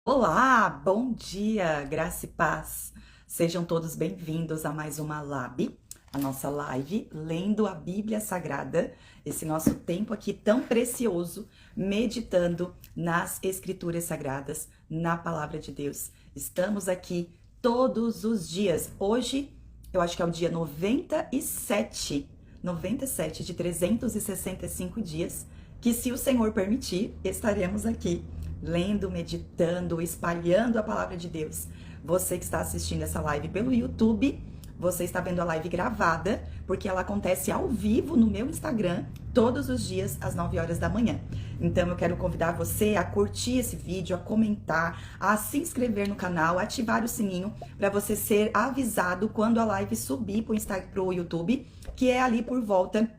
Olá, bom dia, graça e paz. Sejam todos bem-vindos a mais uma Lab, a nossa live, lendo a Bíblia Sagrada, esse nosso tempo aqui tão precioso, meditando nas Escrituras Sagradas, na Palavra de Deus. Estamos aqui todos os dias. Hoje, eu acho que é o dia 97 de 365 dias, que se o Senhor permitir, estaremos aqui lendo, meditando, espalhando a palavra de Deus. Você que está assistindo essa live pelo YouTube, você está vendo a live gravada, porque ela acontece ao vivo no meu Instagram, todos os dias, às 9 horas da manhã. Então eu quero convidar você a curtir esse vídeo, a comentar, a se inscrever no canal, ativar o sininho, para você ser avisado quando a live subir para o YouTube, que é ali por volta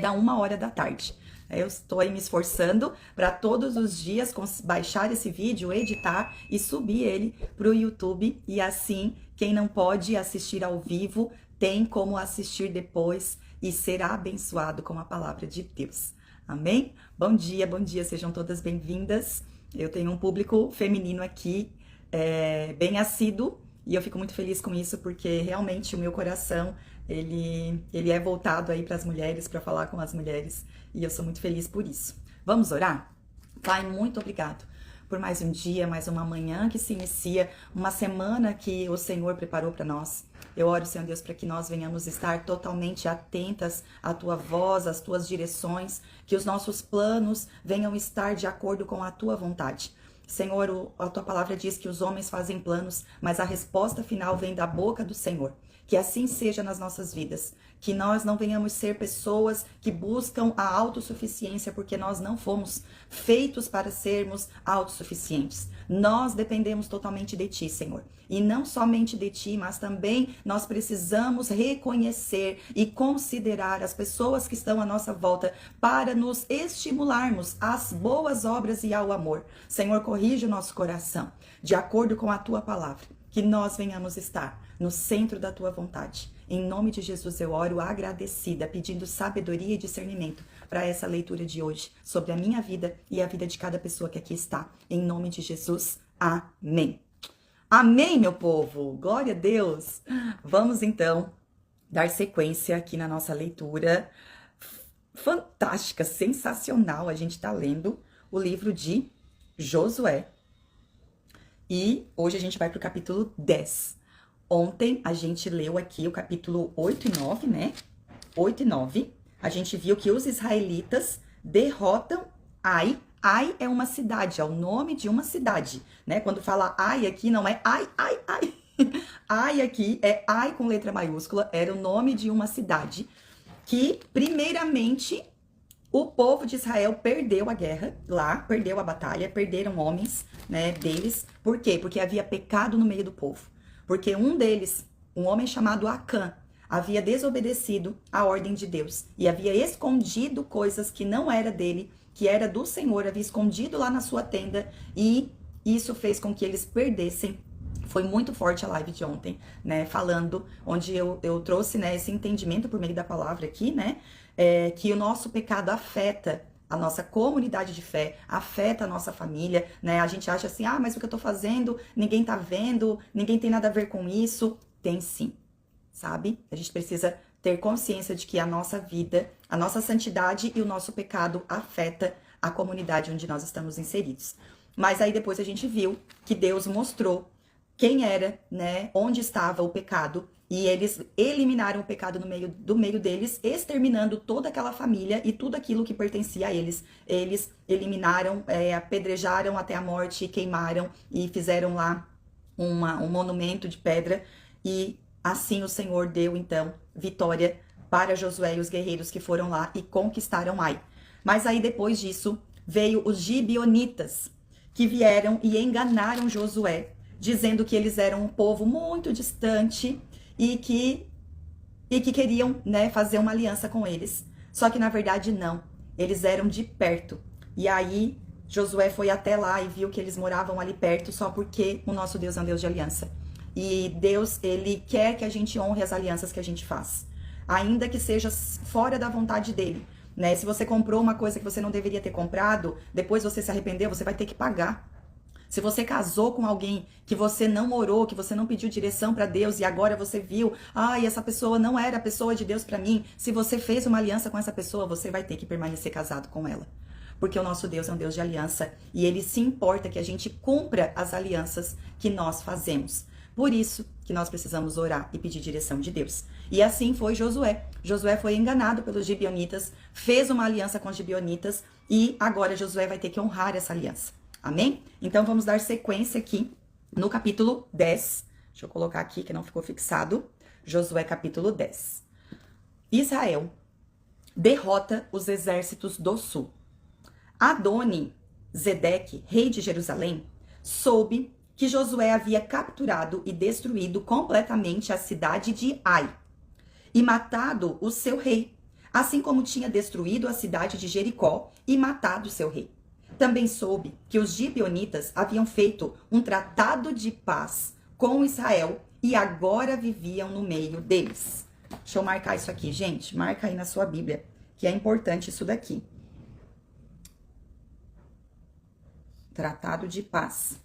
da 1 hora da tarde. Eu estou aí me esforçando para todos os dias baixar esse vídeo, editar e subir ele para o YouTube. E assim, quem não pode assistir ao vivo, tem como assistir depois e ser abençoado com a palavra de Deus. Amém? Bom dia, sejam todas bem-vindas. Eu tenho um público feminino aqui, bem assíduo, e eu fico muito feliz com isso, porque realmente o meu coração, ele é voltado aí para as mulheres, para falar com as mulheres, e eu sou muito feliz por isso. Vamos orar? Pai, muito obrigado por mais um dia, mais uma manhã que se inicia, uma semana que o Senhor preparou para nós. Eu oro, Senhor Deus, para que nós venhamos estar totalmente atentas à Tua voz, às Tuas direções, que os nossos planos venham estar de acordo com a Tua vontade. Senhor, a Tua palavra diz que os homens fazem planos, mas a resposta final vem da boca do Senhor. Que assim seja nas nossas vidas. Que nós não venhamos ser pessoas que buscam a autossuficiência, porque nós não fomos feitos para sermos autossuficientes. Nós dependemos totalmente de Ti, Senhor. E não somente de Ti, mas também nós precisamos reconhecer e considerar as pessoas que estão à nossa volta para nos estimularmos às boas obras e ao amor. Senhor, corrige o nosso coração de acordo com a Tua palavra. Que nós venhamos estar no centro da Tua vontade. Em nome de Jesus eu oro agradecida, pedindo sabedoria e discernimento para essa leitura de hoje, sobre a minha vida e a vida de cada pessoa que aqui está. Em nome de Jesus, amém. Amém, meu povo! Glória a Deus! Vamos então dar sequência aqui na nossa leitura fantástica, sensacional. A gente está lendo o livro de Josué. E hoje a gente vai para o capítulo 10. Ontem a gente leu aqui o capítulo 8 e 9, né? 8 e 9. A gente viu que os israelitas derrotam Ai. Ai é uma cidade, é o nome de uma cidade, né? Quando fala Ai aqui, não é Ai. Ai aqui é Ai com letra maiúscula, era o nome de uma cidade que, primeiramente, o povo de Israel perdeu a guerra lá, perdeu a batalha, perderam homens, né, deles. Por quê? Porque havia pecado no meio do povo. Porque um deles, um homem chamado Acã, havia desobedecido a ordem de Deus e havia escondido coisas que não era dele, que era do Senhor, havia escondido lá na sua tenda, e isso fez com que eles perdessem. Foi muito forte a live de ontem, né, falando, onde eu trouxe, né, esse entendimento por meio da palavra aqui, né, que o nosso pecado afeta a nossa comunidade de fé, afeta a nossa família, né? A gente acha assim, mas o que eu tô fazendo, ninguém tá vendo, ninguém tem nada a ver com isso. Tem sim, sabe? A gente precisa ter consciência de que a nossa vida, a nossa santidade e o nosso pecado afeta a comunidade onde nós estamos inseridos. Mas aí depois a gente viu que Deus mostrou quem era, né? Onde estava o pecado. E eles eliminaram o pecado do meio deles, exterminando toda aquela família e tudo aquilo que pertencia a eles. Eles eliminaram, apedrejaram até a morte, queimaram e fizeram lá um monumento de pedra. E assim o Senhor deu, então, vitória para Josué e os guerreiros que foram lá e conquistaram Ai. Mas aí depois disso veio os gibeonitas, que vieram e enganaram Josué, dizendo que eles eram um povo muito distante e que queriam, né, fazer uma aliança com eles. Só que na verdade não, eles eram de perto. E aí Josué foi até lá e viu que eles moravam ali perto só porque o nosso Deus é um Deus de aliança. E Deus, ele quer que a gente honre as alianças que a gente faz, ainda que seja fora da vontade dele, né? Se você comprou uma coisa que você não deveria ter comprado, depois você se arrependeu, você vai ter que pagar. Se você casou com alguém que você não orou, que você não pediu direção para Deus e agora você viu, essa pessoa não era a pessoa de Deus para mim. Se você fez uma aliança com essa pessoa, você vai ter que permanecer casado com ela. Porque o nosso Deus é um Deus de aliança e ele se importa que a gente cumpra as alianças que nós fazemos. Por isso que nós precisamos orar e pedir direção de Deus. E assim foi Josué. Josué foi enganado pelos gibeonitas, fez uma aliança com os gibeonitas e agora Josué vai ter que honrar essa aliança. Amém? Então vamos dar sequência aqui no capítulo 10. Deixa eu colocar aqui que não ficou fixado. Josué capítulo 10. Israel derrota os exércitos do sul. Adoni-Zedeque, rei de Jerusalém, soube que Josué havia capturado e destruído completamente a cidade de Ai e matado o seu rei, assim como tinha destruído a cidade de Jericó e matado o seu rei. Também soube que os gibeonitas haviam feito um tratado de paz com Israel e agora viviam no meio deles. Deixa eu marcar isso aqui, gente. Marca aí na sua Bíblia, que é importante isso daqui. Tratado de paz.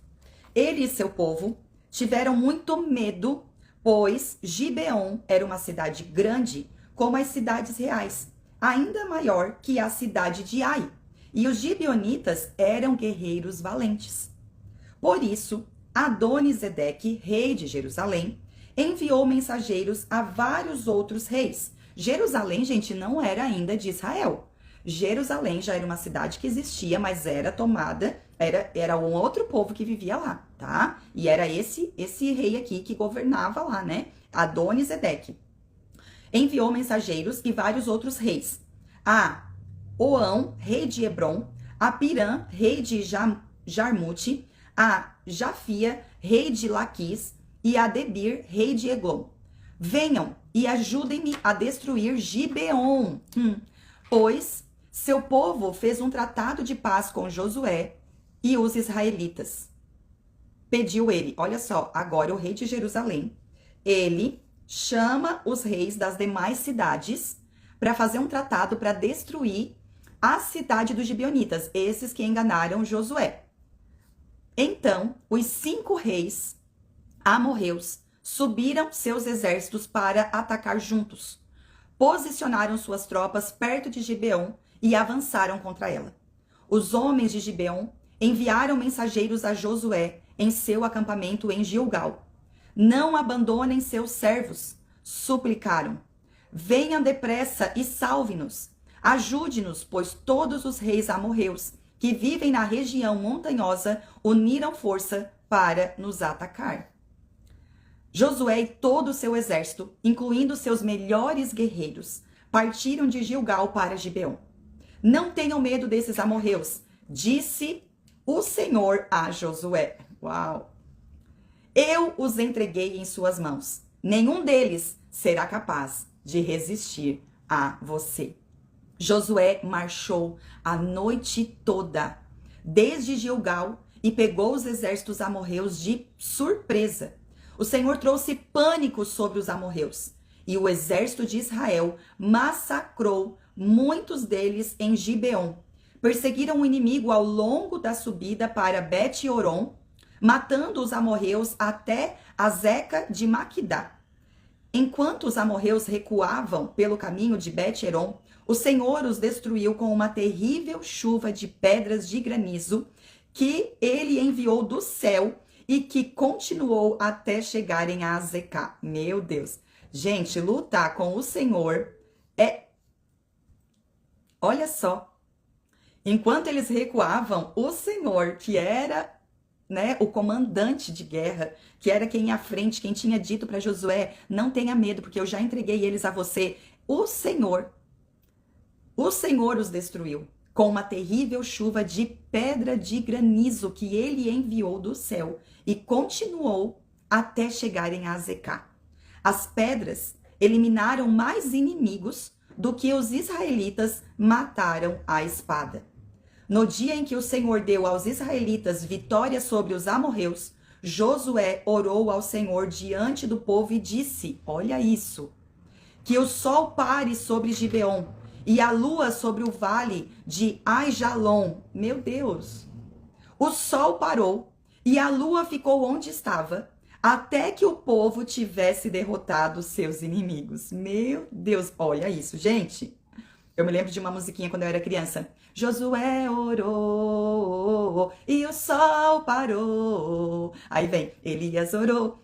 Ele e seu povo tiveram muito medo, pois Gibeon era uma cidade grande, como as cidades reais, ainda maior que a cidade de Ai. E os gibeonitas eram guerreiros valentes. Por isso, Adoni-Zedeque, rei de Jerusalém, enviou mensageiros a vários outros reis. Jerusalém, gente, não era ainda de Israel. Jerusalém já era uma cidade que existia, mas era tomada, era um outro povo que vivia lá, tá? E era esse rei aqui que governava lá, né? Adoni-Zedeque. Enviou mensageiros e vários outros reis. A Oão, rei de Hebron, a Pirã, rei de Jarmute, a Jafia, rei de Laquis, e a Debir, rei de Eglon. Venham e ajudem-me a destruir Gibeon, pois seu povo fez um tratado de paz com Josué e os israelitas. Pediu ele, olha só, agora o rei de Jerusalém, ele chama os reis das demais cidades para fazer um tratado para destruir a cidade dos gibeonitas, esses que enganaram Josué. Então, os 5 reis amorreus subiram seus exércitos para atacar juntos. Posicionaram suas tropas perto de Gibeon e avançaram contra ela. Os homens de Gibeon enviaram mensageiros a Josué em seu acampamento em Gilgal. Não abandonem seus servos, suplicaram. Venham depressa e salve-nos. Ajude-nos, pois todos os reis amorreus que vivem na região montanhosa uniram força para nos atacar. Josué e todo o seu exército, incluindo seus melhores guerreiros, partiram de Gilgal para Gibeon. Não tenham medo desses amorreus, disse o Senhor a Josué. Uau! Eu os entreguei em suas mãos. Nenhum deles será capaz de resistir a você. Josué marchou a noite toda, desde Gilgal, e pegou os exércitos amorreus de surpresa. O Senhor trouxe pânico sobre os amorreus, e o exército de Israel massacrou muitos deles em Gibeon. Perseguiram o inimigo ao longo da subida para Bet-Horon, matando os amorreus até a Zeca de Maquidá. Enquanto os amorreus recuavam pelo caminho de Bet-Horon, o Senhor os destruiu com uma terrível chuva de pedras de granizo que ele enviou do céu e que continuou até chegarem a Azeca. Meu Deus. Gente, lutar com o Senhor é... Olha só. Enquanto eles recuavam, o Senhor, que era, né, o comandante de guerra, que era quem ia à frente, quem tinha dito para Josué, não tenha medo, porque eu já entreguei eles a você. O Senhor os destruiu com uma terrível chuva de pedra de granizo que ele enviou do céu e continuou até chegarem a Azeca. As pedras eliminaram mais inimigos do que os israelitas mataram à espada. No dia em que o Senhor deu aos israelitas vitória sobre os amorreus, Josué orou ao Senhor diante do povo e disse, olha isso, que o sol pare sobre Gibeon e a lua sobre o vale de Aijalon. Meu Deus! O sol parou e a lua ficou onde estava, até que o povo tivesse derrotado seus inimigos. Meu Deus, olha isso, gente. Eu me lembro de uma musiquinha quando eu era criança. Josué orou e o sol parou. Aí vem, Elias orou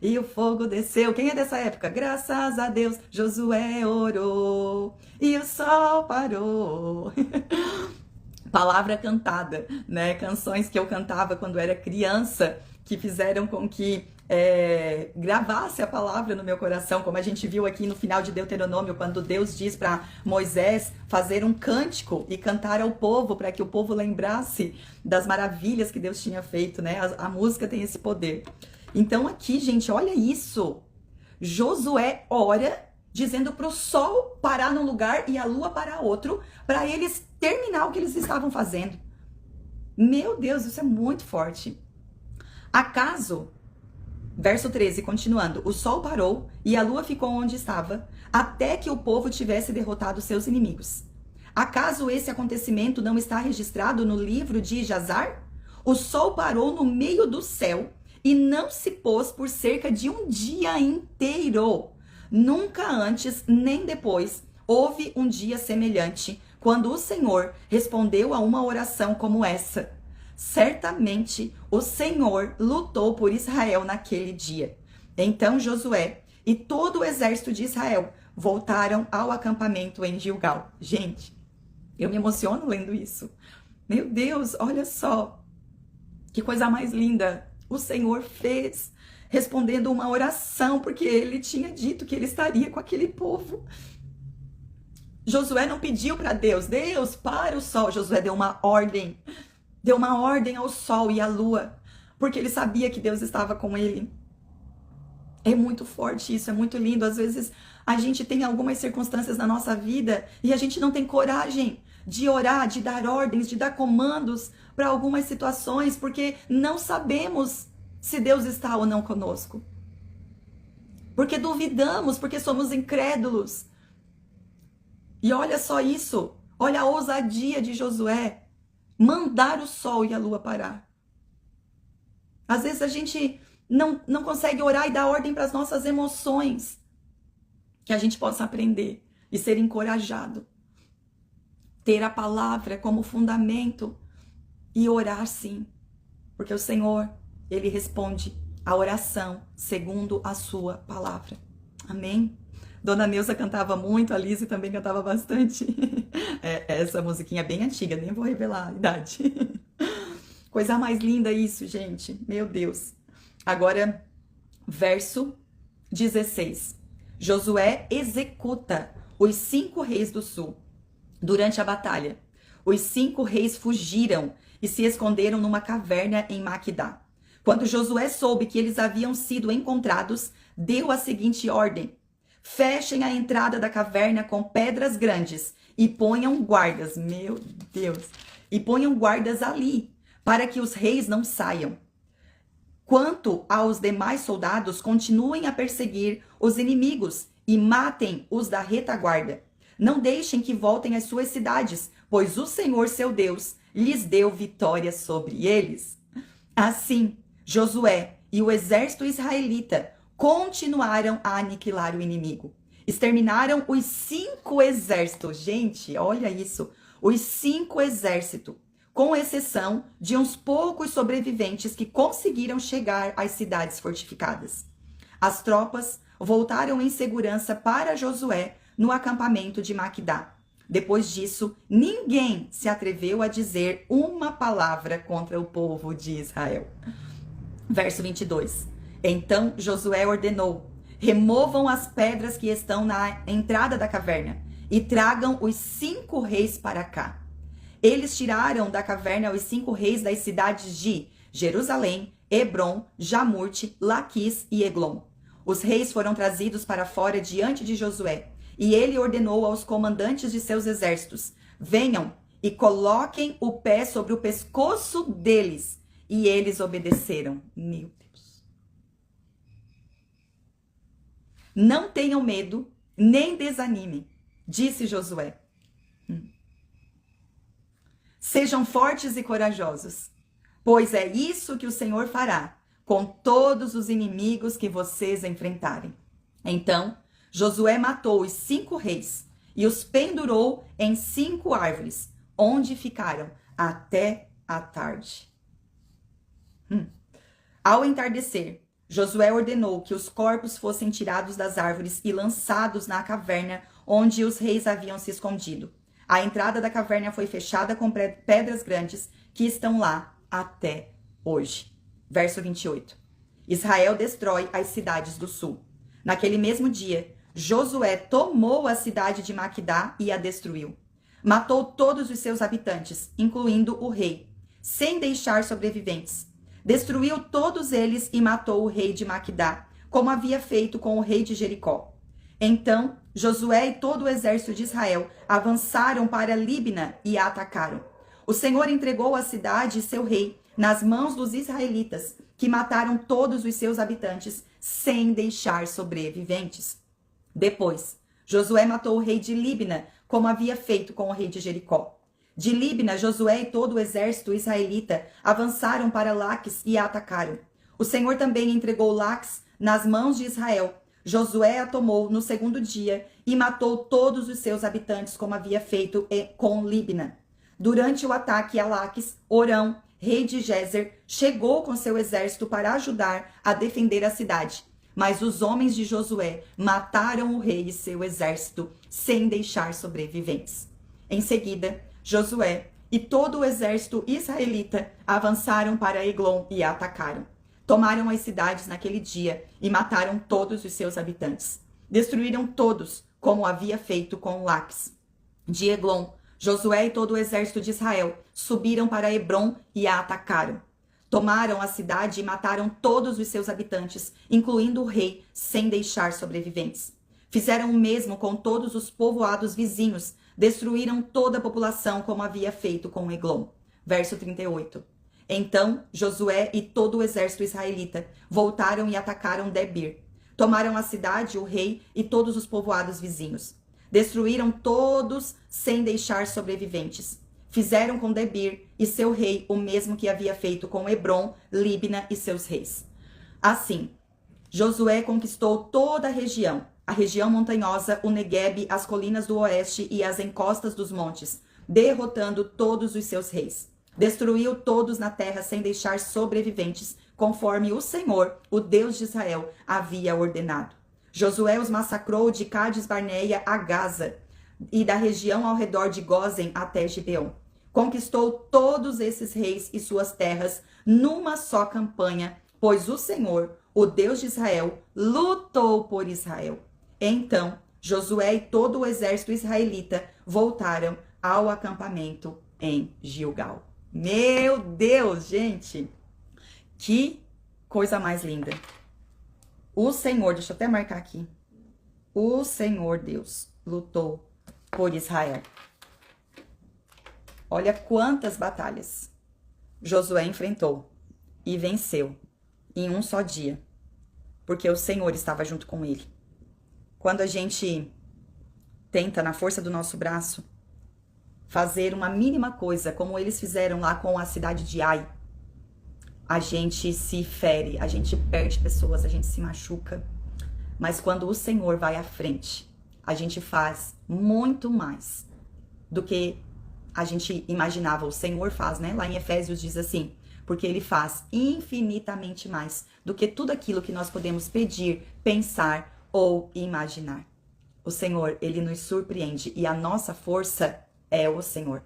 e o fogo desceu. Quem é dessa época? Graças a Deus, Josué orou e o sol parou. Palavra cantada, né? Canções que eu cantava quando era criança, que fizeram com que gravasse a palavra no meu coração, como a gente viu aqui no final de Deuteronômio, quando Deus diz para Moisés fazer um cântico e cantar ao povo, para que o povo lembrasse das maravilhas que Deus tinha feito, né? A música tem esse poder. Então aqui, gente, olha isso. Josué ora dizendo para o sol parar num lugar e a lua parar outro, para eles terminar o que eles estavam fazendo. Meu Deus, isso é muito forte. Acaso, verso 13, continuando, o sol parou e a lua ficou onde estava, até que o povo tivesse derrotado seus inimigos. Acaso esse acontecimento não está registrado no livro de Jazar? O sol parou no meio do céu e não se pôs por cerca de um dia inteiro. Nunca antes nem depois houve um dia semelhante, quando o Senhor respondeu a uma oração como essa. Certamente o Senhor lutou por Israel naquele dia. Então Josué e todo o exército de Israel voltaram ao acampamento em Gilgal. Gente, eu me emociono lendo isso. Meu Deus, olha só. Que coisa mais linda o Senhor fez, respondendo uma oração, porque ele tinha dito que ele estaria com aquele povo. Josué não pediu para Deus, Deus, para o sol. Josué deu uma ordem ao sol e à lua, porque ele sabia que Deus estava com ele. É muito forte isso, é muito lindo. Às vezes a gente tem algumas circunstâncias na nossa vida e a gente não tem coragem de orar, de dar ordens, de dar comandos para algumas situações, porque não sabemos se Deus está ou não conosco. Porque duvidamos, porque somos incrédulos. E olha só isso, olha a ousadia de Josué, mandar o sol e a lua parar. Às vezes a gente não consegue orar e dar ordem para as nossas emoções, que a gente possa aprender e ser encorajado. Ter a palavra como fundamento e orar sim, porque o Senhor, Ele responde a oração segundo a sua palavra. Amém? Dona Neuza cantava muito, a Lise também cantava bastante. Essa musiquinha é bem antiga, nem vou revelar a idade. Coisa mais linda isso, gente. Meu Deus. Agora, verso 16. Josué executa os 5 reis do sul. Durante a batalha, os 5 reis fugiram e se esconderam numa caverna em Maquedá. Quando Josué soube que eles haviam sido encontrados, deu a seguinte ordem: fechem a entrada da caverna com pedras grandes e ponham guardas, meu Deus, e ponham guardas ali, para que os reis não saiam. Quanto aos demais soldados, continuem a perseguir os inimigos e matem os da retaguarda. Não deixem que voltem às suas cidades, pois o Senhor, seu Deus, lhes deu vitória sobre eles. Assim, Josué e o exército israelita continuaram a aniquilar o inimigo. Exterminaram os 5 exércitos. Gente, olha isso. Os 5 exércitos, com exceção de uns poucos sobreviventes que conseguiram chegar às cidades fortificadas. As tropas voltaram em segurança para Josué no acampamento de Maquedá. Depois disso, ninguém se atreveu a dizer uma palavra contra o povo de Israel. Verso 22. Então Josué ordenou: removam as pedras que estão na entrada da caverna e tragam os 5 reis para cá. Eles tiraram da caverna os 5 reis das cidades de Jerusalém, Hebrom, Jamurte, Laquis e Eglon. Os reis foram trazidos para fora diante de Josué, e ele ordenou aos comandantes de seus exércitos: venham e coloquem o pé sobre o pescoço deles. E eles obedeceram. Meu Deus. Não tenham medo, nem desanimem, disse Josué. Sejam fortes e corajosos. pois é isso que o Senhor fará com todos os inimigos que vocês enfrentarem. Então, Josué matou os 5 reis e os pendurou em 5 árvores, onde ficaram até a tarde. Ao entardecer, Josué ordenou que os corpos fossem tirados das árvores e lançados na caverna onde os reis haviam se escondido. A entrada da caverna foi fechada com pedras grandes que estão lá até hoje. Verso 28. Israel destrói as cidades do sul. Naquele mesmo dia, Josué tomou a cidade de Maquedá e a destruiu. Matou todos os seus habitantes, incluindo o rei, sem deixar sobreviventes. Destruiu todos eles e matou o rei de Maquedá, como havia feito com o rei de Jericó. Então, Josué e todo o exército de Israel avançaram para Líbina e a atacaram. O Senhor entregou a cidade e seu rei nas mãos dos israelitas, que mataram todos os seus habitantes, sem deixar sobreviventes. Depois, Josué matou o rei de Líbina, como havia feito com o rei de Jericó. De Líbina, Josué e todo o exército israelita avançaram para Laques e a atacaram. O Senhor também entregou Laques nas mãos de Israel. Josué a tomou no segundo dia e matou todos os seus habitantes, como havia feito com Líbina. Durante o ataque a Laques, Orão, rei de Gézer, chegou com seu exército para ajudar a defender a cidade. Mas os homens de Josué mataram o rei e seu exército, sem deixar sobreviventes. Em seguida, Josué e todo o exército israelita avançaram para Eglon e a atacaram. Tomaram as cidades naquele dia e mataram todos os seus habitantes. Destruíram todos, como havia feito com Laques. De Eglon, Josué e todo o exército de Israel subiram para Hebrom e a atacaram. Tomaram a cidade e mataram todos os seus habitantes, incluindo o rei, sem deixar sobreviventes. Fizeram o mesmo com todos os povoados vizinhos, destruíram toda a população como havia feito com Eglon. Verso 38. Então Josué e todo o exército israelita voltaram e atacaram Debir. Tomaram a cidade, o rei e todos os povoados vizinhos. Destruíram todos sem deixar sobreviventes. Fizeram com Debir e seu rei o mesmo que havia feito com Hebrom, Líbina e seus reis. Assim, Josué conquistou toda a região montanhosa, o Neguebe, as colinas do oeste e as encostas dos montes, derrotando todos os seus reis. Destruiu todos na terra sem deixar sobreviventes, conforme o Senhor, o Deus de Israel, havia ordenado. Josué os massacrou de Cades Barneia a Gaza e da região ao redor de Gósen até Gibeon. Conquistou todos esses reis e suas terras numa só campanha, pois o Senhor, o Deus de Israel, lutou por Israel. Então, Josué e todo o exército israelita voltaram ao acampamento em Gilgal. Meu Deus, gente! Que coisa mais linda! O Senhor, deixa eu até marcar aqui. O Senhor Deus lutou por Israel. Olha quantas batalhas Josué enfrentou e venceu em um só dia, porque o Senhor estava junto com ele. Quando a gente tenta, na força do nosso braço, fazer uma mínima coisa, como eles fizeram lá com a cidade de Ai, a gente se fere, a gente perde pessoas, a gente se machuca. Mas quando o Senhor vai à frente, a gente faz muito mais do que a gente imaginava. O Senhor faz, né? Lá em Efésios diz assim, porque ele faz infinitamente mais do que tudo aquilo que nós podemos pedir, pensar ou imaginar. O Senhor, ele nos surpreende e a nossa força é o Senhor.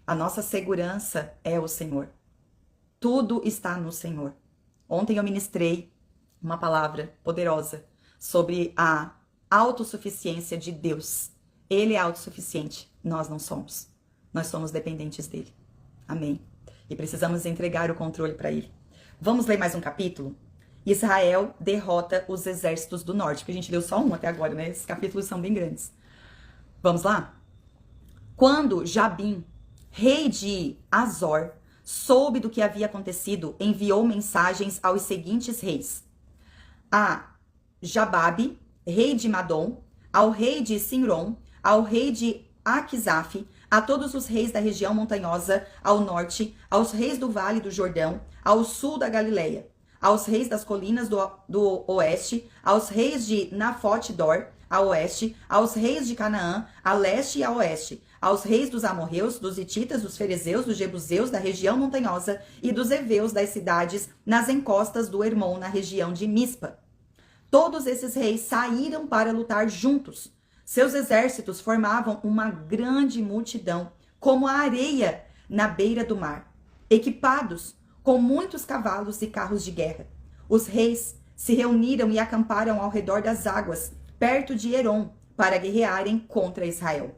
A nossa segurança é o Senhor. Tudo está no Senhor. Ontem eu ministrei uma palavra poderosa sobre a autossuficiência de Deus. Ele é autossuficiente, nós não somos. Nós somos dependentes dele. Amém? E precisamos entregar o controle para ele. Vamos ler mais um capítulo? Israel derrota os exércitos do norte, porque a gente leu só um até agora, né? Esses capítulos são bem grandes. Vamos lá? Quando Jabim, rei de Azor, soube do que havia acontecido, enviou mensagens aos seguintes reis: a Jababe, rei de Madom, ao rei de Sinron, ao rei de Aquisaf, a todos os reis da região montanhosa ao norte, aos reis do vale do Jordão, ao sul da Galileia, aos reis das colinas do oeste, aos reis de Nafote-dor, a oeste, aos reis de Canaã, a leste e a oeste, aos reis dos amorreus, dos hititas, dos ferezeus, dos jebuseus, da região montanhosa e dos heveus das cidades nas encostas do Hermon, na região de Mispa. Todos esses reis saíram para lutar juntos. Seus exércitos formavam uma grande multidão, como a areia na beira do mar, equipados com muitos cavalos e carros de guerra. Os reis se reuniram e acamparam ao redor das águas, perto de Herom, para guerrearem contra Israel.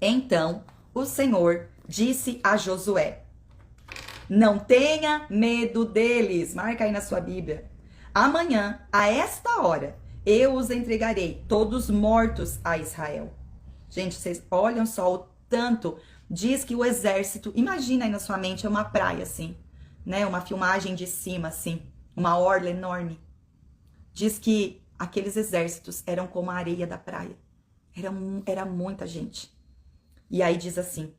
Então o Senhor disse a Josué: não tenha medo deles. Marca aí na sua Bíblia. Amanhã, a esta hora, eu os entregarei todos mortos a Israel. Gente, vocês olham só o tanto. Diz que o exército, imagina aí na sua mente, é uma praia assim, né? Uma filmagem de cima assim, uma orla enorme. Diz que aqueles exércitos eram como a areia da praia. Era muita gente. E aí diz assim: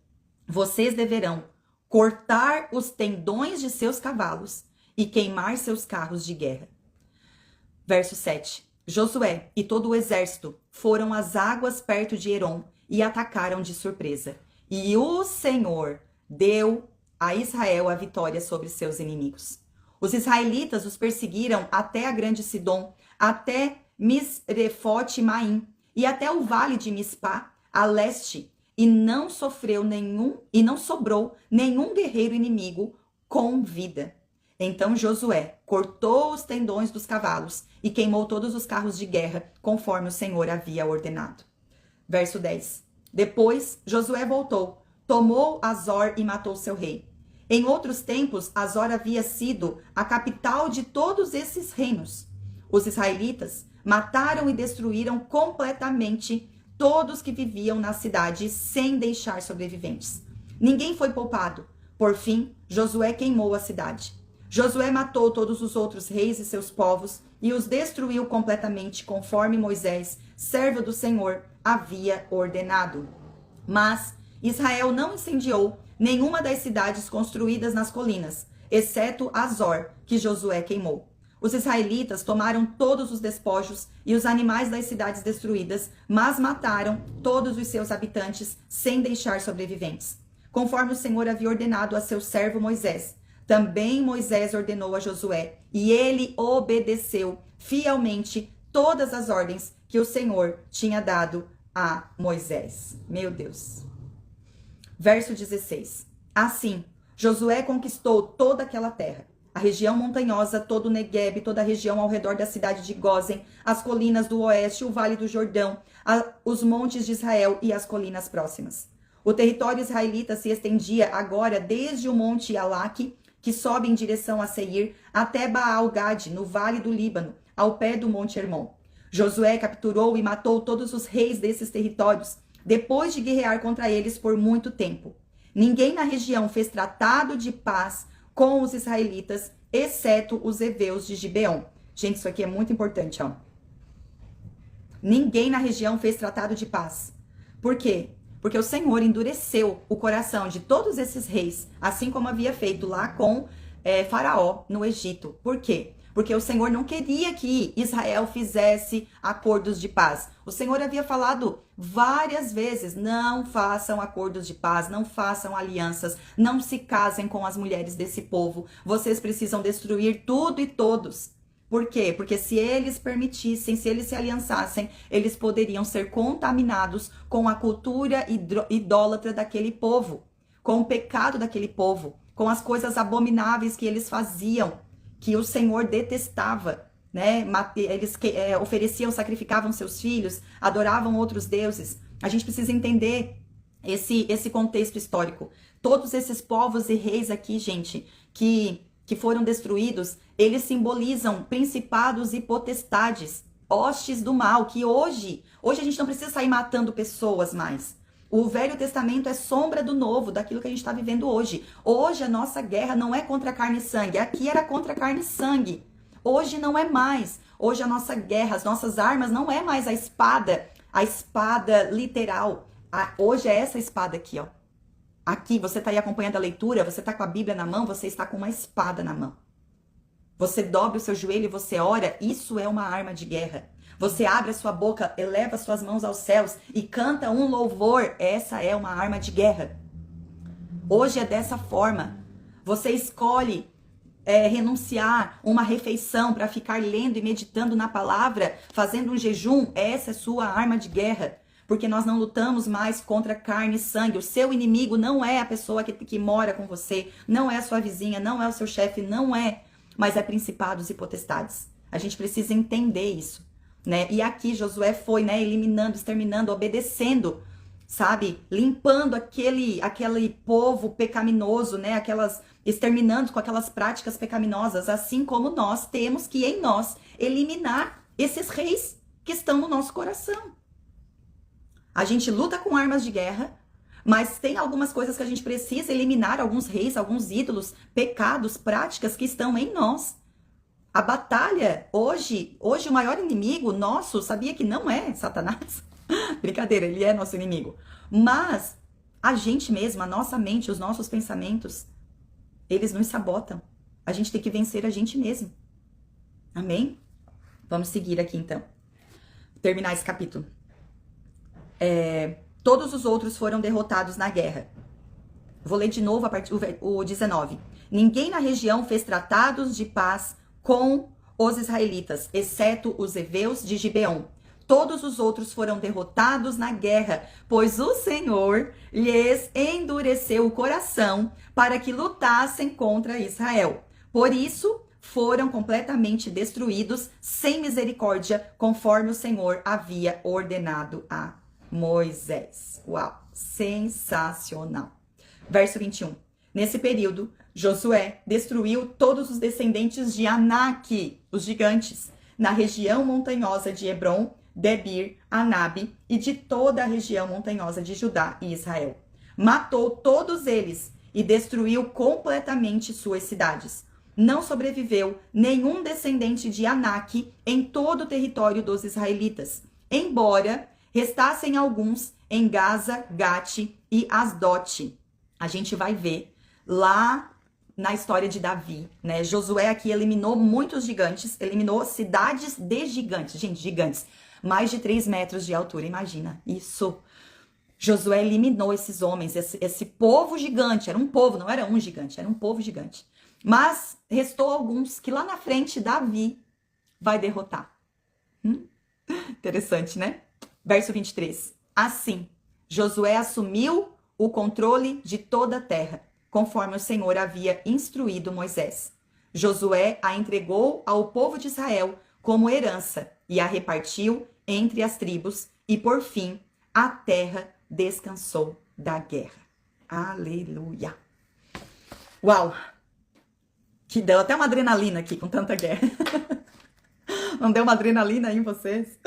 vocês deverão cortar os tendões de seus cavalos e queimar seus carros de guerra. Verso 7. Josué e todo o exército foram às águas perto de Herom e atacaram de surpresa. E o Senhor deu a Israel a vitória sobre seus inimigos. Os israelitas os perseguiram até a grande Sidom, até Misrefote-maim e até o vale de Mispá, a leste, e não sobrou nenhum guerreiro inimigo com vida. Então Josué cortou os tendões dos cavalos e queimou todos os carros de guerra, conforme o Senhor havia ordenado. Verso 10. Depois Josué voltou, tomou Azor e matou seu rei. Em outros tempos, Azor havia sido a capital de todos esses reinos. Os israelitas mataram e destruíram completamente todos que viviam na cidade, sem deixar sobreviventes. Ninguém foi poupado. Por fim, Josué queimou a cidade. Josué matou todos os outros reis e seus povos e os destruiu completamente, conforme Moisés, servo do Senhor, havia ordenado. Mas Israel não incendiou nenhuma das cidades construídas nas colinas, exceto Azor, que Josué queimou. Os israelitas tomaram todos os despojos e os animais das cidades destruídas, mas mataram todos os seus habitantes sem deixar sobreviventes, conforme o Senhor havia ordenado a seu servo Moisés. Também Moisés ordenou a Josué, e ele obedeceu fielmente todas as ordens que o Senhor tinha dado a Moisés. Meu Deus. Verso 16. Assim, Josué conquistou toda aquela terra, a região montanhosa, todo o Neguebe, toda a região ao redor da cidade de Gósen, as colinas do oeste, o vale do Jordão, os montes de Israel e as colinas próximas. O território israelita se estendia agora desde o monte Alaque, que sobe em direção a Seir, até Baal-Gade, no vale do Líbano, ao pé do monte Hermon. Josué capturou e matou todos os reis desses territórios, depois de guerrear contra eles por muito tempo. Ninguém na região fez tratado de paz com os israelitas, exceto os heveus de Gibeon. Gente, isso aqui é muito importante, ó. Ninguém na região fez tratado de paz. Por quê? Porque o Senhor endureceu o coração de todos esses reis, assim como havia feito lá com Faraó no Egito. Por quê? Porque o Senhor não queria que Israel fizesse acordos de paz. O Senhor havia falado várias vezes: não façam acordos de paz, não façam alianças, não se casem com as mulheres desse povo. Vocês precisam destruir tudo e todos. Por quê? Porque se eles permitissem, se eles se aliançassem, eles poderiam ser contaminados com a cultura idólatra daquele povo, com o pecado daquele povo, com as coisas abomináveis que eles faziam, que o Senhor detestava, né? Eles ofereciam, sacrificavam seus filhos, adoravam outros deuses. A gente precisa entender esse contexto histórico. Todos esses povos e reis aqui, gente, que foram destruídos, eles simbolizam principados e potestades, hostes do mal, que hoje a gente não precisa sair matando pessoas mais. O Velho Testamento é sombra do Novo, daquilo que a gente está vivendo hoje. Hoje a nossa guerra não é contra carne e sangue, aqui era contra carne e sangue. Hoje não é mais. Hoje a nossa guerra, as nossas armas não é mais a espada literal. Hoje é essa espada aqui, ó. Aqui, você está aí acompanhando a leitura, você está com a Bíblia na mão, você está com uma espada na mão. Você dobra o seu joelho e você ora, isso é uma arma de guerra. Você abre a sua boca, eleva suas mãos aos céus e canta um louvor, essa é uma arma de guerra. Hoje é dessa forma. Você escolhe renunciar uma refeição para ficar lendo e meditando na palavra, fazendo um jejum, essa é sua arma de guerra. Porque nós não lutamos mais contra carne e sangue. O seu inimigo não é a pessoa que mora com você, não é a sua vizinha, não é o seu chefe, não é, mas é principados e potestades. A gente precisa entender isso, né? E aqui Josué foi, né, eliminando, exterminando, obedecendo, sabe? Limpando aquele povo pecaminoso, né? Exterminando com aquelas práticas pecaminosas, assim como nós temos que em nós eliminar esses reis que estão no nosso coração. A gente luta com armas de guerra, mas tem algumas coisas que a gente precisa eliminar, alguns reis, alguns ídolos, pecados, práticas que estão em nós. A batalha, hoje o maior inimigo nosso, sabia que não é Satanás? Brincadeira, ele é nosso inimigo. Mas a gente mesmo, a nossa mente, os nossos pensamentos, eles nos sabotam. A gente tem que vencer a gente mesmo. Amém? Vamos seguir aqui então. Terminar esse capítulo. Todos os outros foram derrotados na guerra. Vou ler de novo o 19. Ninguém na região fez tratados de paz com os israelitas, exceto os heveus de Gibeon. Todos os outros foram derrotados na guerra, pois o Senhor lhes endureceu o coração para que lutassem contra Israel. Por isso, foram completamente destruídos sem misericórdia, conforme o Senhor havia ordenado a Moisés. Uau, sensacional. Verso 21. Nesse período, Josué destruiu todos os descendentes de Anak, os gigantes, na região montanhosa de Hebron, Debir, Anabe e de toda a região montanhosa de Judá e Israel. Matou todos eles e destruiu completamente suas cidades. Não sobreviveu nenhum descendente de Anak em todo o território dos israelitas, embora restassem alguns em Gaza, Gate e Asdote. A gente vai ver lá na história de Davi, né? Josué aqui eliminou muitos gigantes, eliminou cidades de gigantes. Gente, gigantes. Mais de 3 metros de altura, imagina isso. Josué eliminou esses homens, esse povo gigante. Era um povo, não era um gigante, era um povo gigante. Mas restou alguns que lá na frente Davi vai derrotar. Interessante, né? Verso 23. Assim, Josué assumiu o controle de toda a terra, conforme o Senhor havia instruído Moisés. Josué a entregou ao povo de Israel como herança e a repartiu entre as tribos e, por fim, a terra descansou da guerra. Aleluia! Uau! Que deu até uma adrenalina aqui com tanta guerra. Não deu uma adrenalina aí em vocês?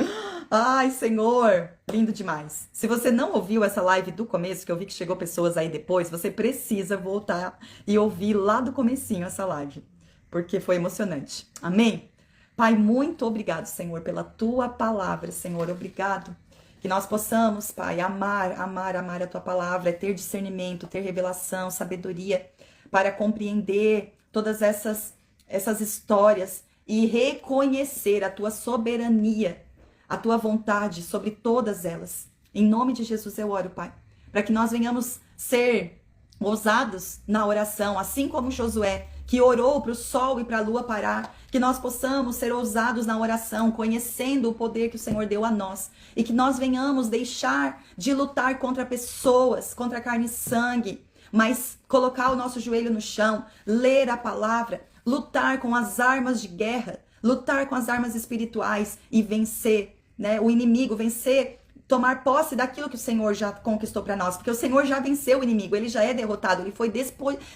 Ai, Senhor, lindo demais. Se você não ouviu essa live do começo, que eu vi que chegou pessoas aí depois, você precisa voltar e ouvir lá do comecinho essa live, porque foi emocionante. Amém? Pai, muito obrigado, Senhor, pela tua palavra, Senhor. Obrigado que nós possamos, Pai, amar a tua palavra, ter discernimento, ter revelação, sabedoria para compreender todas essas histórias e reconhecer a tua soberania, a tua vontade sobre todas elas. Em nome de Jesus eu oro, Pai, para que nós venhamos ser ousados na oração, assim como Josué, que orou para o sol e para a lua parar, que nós possamos ser ousados na oração, conhecendo o poder que o Senhor deu a nós, e que nós venhamos deixar de lutar contra pessoas, contra carne e sangue, mas colocar o nosso joelho no chão, ler a palavra, lutar com as armas de guerra, lutar com as armas espirituais e vencer, né, o inimigo, vencer, tomar posse daquilo que o Senhor já conquistou para nós, porque o Senhor já venceu o inimigo, ele já é derrotado, ele foi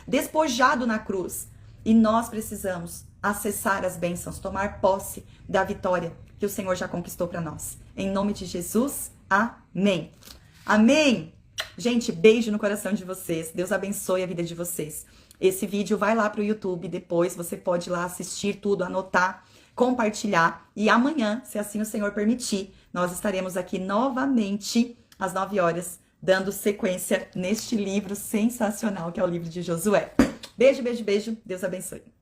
despojado na cruz. E nós precisamos acessar as bênçãos, tomar posse da vitória que o Senhor já conquistou para nós. Em nome de Jesus, amém. Amém. Gente, beijo no coração de vocês. Deus abençoe a vida de vocês. Esse vídeo vai lá pro YouTube depois, você pode ir lá assistir tudo, anotar, compartilhar. E amanhã, se assim o Senhor permitir, nós estaremos aqui novamente às 9 horas dando sequência neste livro sensacional que é o livro de Josué. Beijo, beijo, beijo. Deus abençoe.